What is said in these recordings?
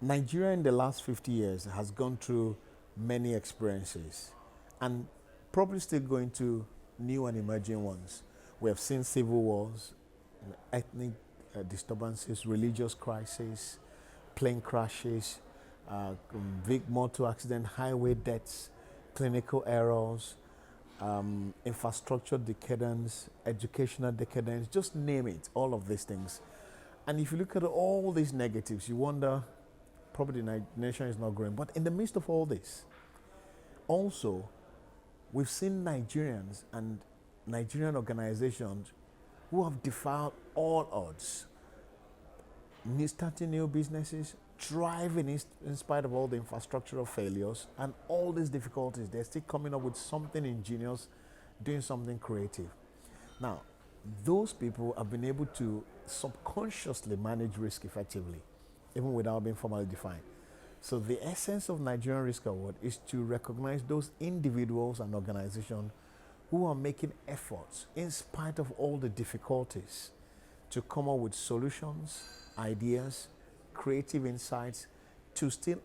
Nigeria in the last 50 years has gone through many experiences and probably still going to new and emerging ones. We have seen civil wars, ethnic disturbances, religious crises, plane crashes, big motor accident, highway deaths, clinical errors, infrastructure decadence, educational decadence, just name it, all of these things. And if you look at all these negatives, you wonder probably the nation is not growing. But in the midst of all this, also, we've seen Nigerians and Nigerian organizations who have defied all odds, starting new businesses, thriving in spite of all the infrastructural failures and all these difficulties. They're still coming up with something ingenious, doing something creative. Now, those people have been able to subconsciously manage risk effectively, even without being formally defined. So the essence of Nigerian Risk Award is to recognize those individuals and organizations who are making efforts in spite of all the difficulties to come up with solutions, ideas, creative insights to still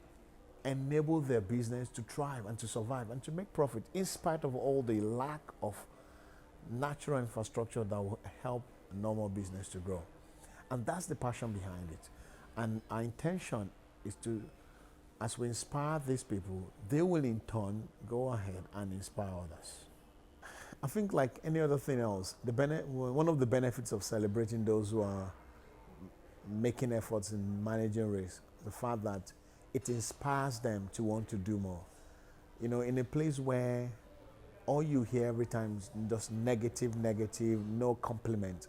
enable their business to thrive and to survive and to make profit in spite of all the lack of natural infrastructure that will help normal business to grow. And that's the passion behind it. And our intention is to, as we inspire these people, they will in turn go ahead and inspire others. I think, like any other thing else, one of the benefits of celebrating those who are making efforts in managing risk, the fact that it inspires them to want to do more. You know, in a place where all you hear every time is just negative, negative, no compliment,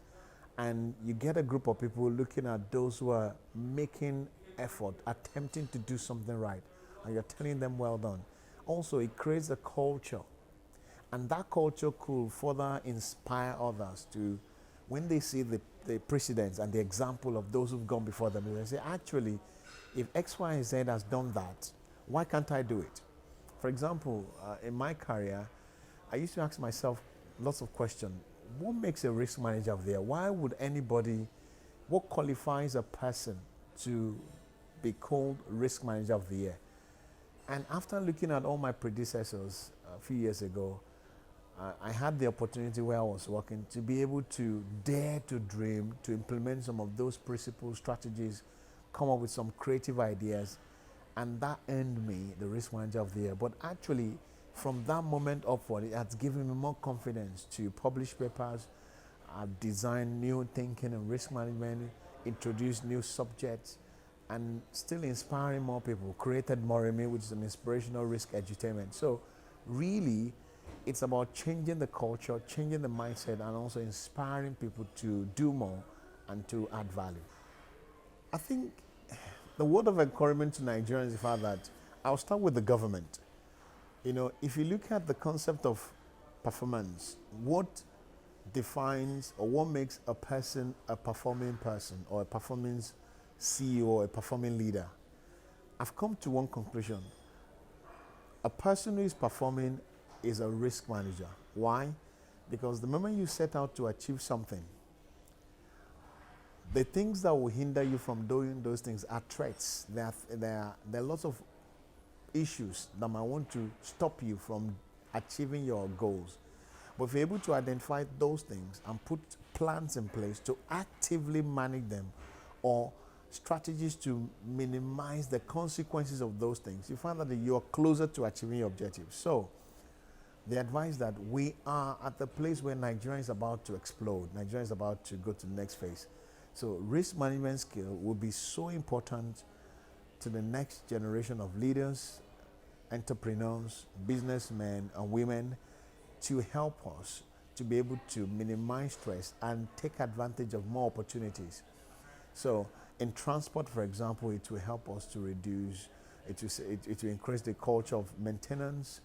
and you get a group of people looking at those who are making effort, attempting to do something right, and you're telling them well done. Also, it creates a culture, and that culture could further inspire others to, when they see the precedents and the example of those who've gone before them, they say, actually, if X, Y, and Z has done that, why can't I do it? For example, in my career, I used to ask myself lots of questions. What makes a risk manager of the year? Why would anybody, what qualifies a person to be called risk manager of the year? And after looking at all my predecessors a few years ago, I had the opportunity where I was working to be able to dare to dream, to implement some of those principles, strategies, come up with some creative ideas, and that earned me the risk manager of the year. But actually, from that moment upward, it has given me more confidence to publish papers, design new thinking and risk management, introduce new subjects, and still inspiring more people. Created Moremi, which is an inspirational risk edutainment. So really, it's about changing the culture, changing the mindset, and also inspiring people to do more and to add value. I think the word of encouragement to Nigerians is the fact that I'll start with the government. You know, if you look at the concept of performance, what defines or what makes a person a performing person or a performance CEO or a performing leader, I've come to one conclusion. A person who is performing is a risk manager. Why? Because the moment you set out to achieve something, the things that will hinder you from doing those things are threats. There are lots of issues that might want to stop you from achieving your goals. But if you're able to identify those things and put plans in place to actively manage them or strategies to minimize the consequences of those things, you find that you are closer to achieving your objectives. So the advice that we are at the place where Nigeria is about to explode, Nigeria is about to go to the next phase. So risk management skill will be so important to the next generation of leaders, entrepreneurs, businessmen and women to help us to be able to minimize stress and take advantage of more opportunities. So in transport, for example, it will help us to reduce, it will increase the culture of maintenance,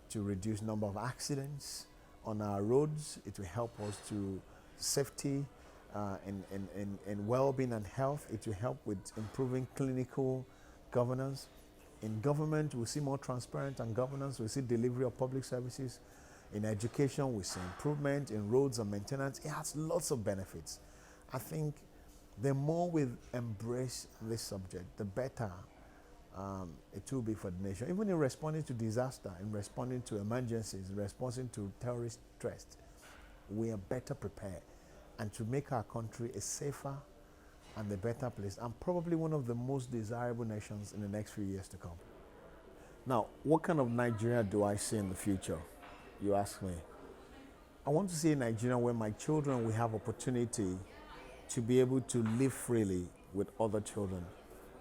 to reduce number of accidents on our roads. It will help us to safety in well-being and health. It will help with improving clinical governance. In government, we see more transparent and governance. We see delivery of public services. In education, we see improvement in roads and maintenance. It has lots of benefits. I think the more we embrace this subject, the better it will be for the nation. Even in responding to disaster, in responding to emergencies, in responding to terrorist threats, we are better prepared. And to make our country a safer and a better place, and probably one of the most desirable nations in the next few years to come. Now, what kind of Nigeria do I see in the future? You ask me. I want to see a Nigeria where my children will have opportunity to be able to live freely with other children.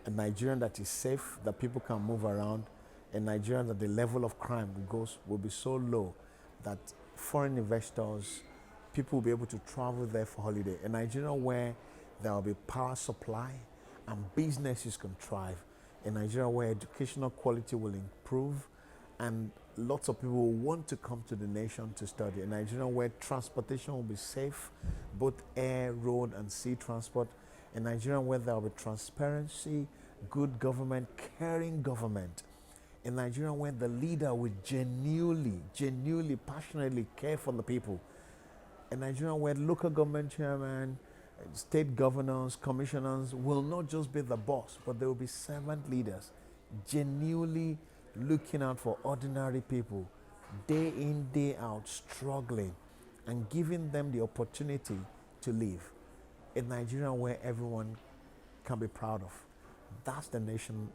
A Nigerian that is safe, that people can move around. A Nigerian that the level of crime will be so low that foreign investors, people will be able to travel there for holiday. A Nigeria where there will be power supply and businesses can thrive. A Nigeria where educational quality will improve and lots of people will want to come to the nation to study. A Nigeria where transportation will be safe, both air, road, and sea transport. A Nigeria where there will be transparency, good government, caring government. A Nigeria where the leader will genuinely, passionately care for the people. A Nigeria where local government chairman, state governors, commissioners will not just be the boss, but they will be servant leaders, genuinely looking out for ordinary people, day in, day out, struggling, and giving them the opportunity to live. A Nigeria where everyone can be proud of. That's the nation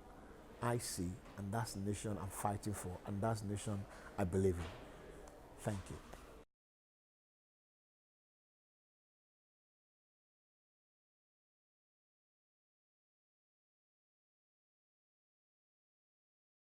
I see, and that's the nation I'm fighting for, and that's the nation I believe in. Thank you.